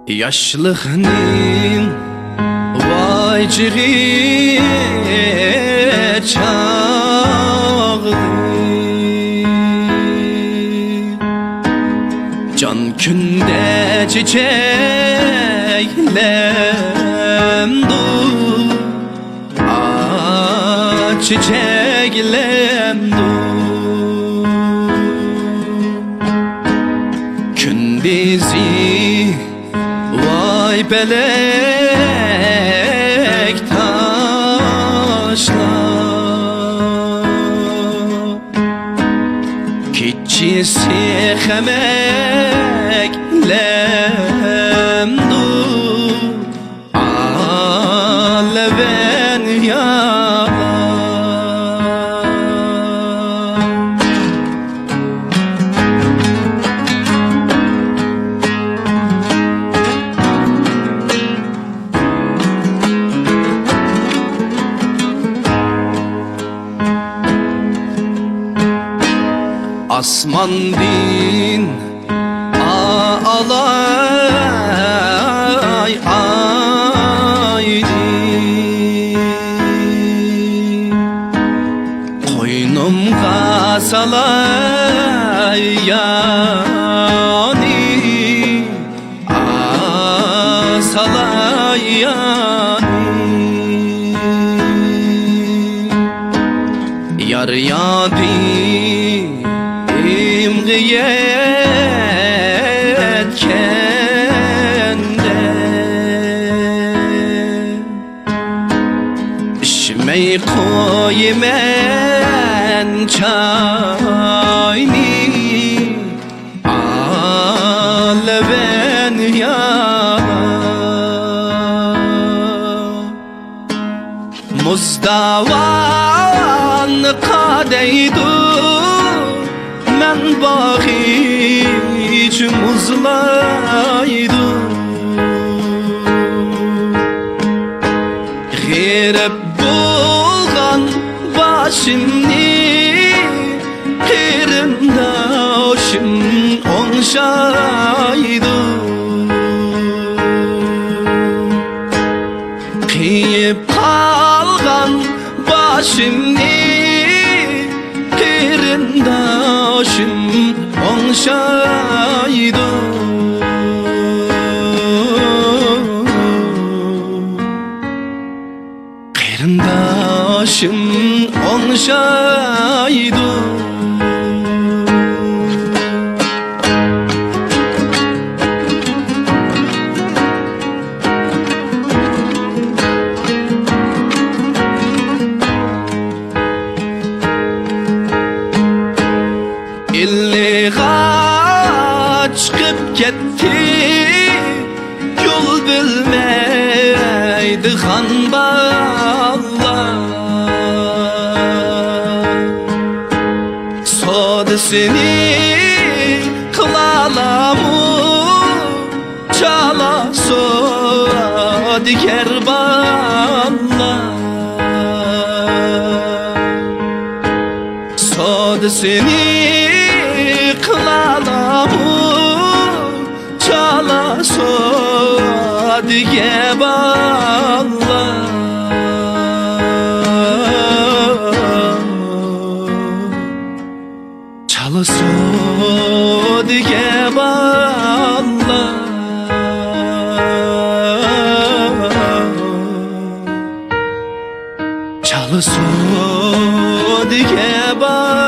Yaşlığının vaciri çağlı, can günde çiçeklemdu, çiçeklemdu. Gündizi vay belek taşlar, keçisi xemeklemdu, aleven yalar. Asman din ağlay aydi, koynumga salay yani, salay yani. Yar yadi yetkende, içmey koymen çayni, aleven yalar. Muzdavan kadeydu men bağış muzlaydı, girip bulgan başımni kirindaşım onşaydı, kıyıp kalgan başımni kirindaşım onşaydı. Kirindaşım onşaydı. İlliğa çıkıp gitti, yol bilmeydi han bağlar. Sodasını kılalamı çala sodiger bağlar. Sodasını kılalamı çala sodiger bağlar. Çala sodiger bağlar. Çala sodiger bağlar.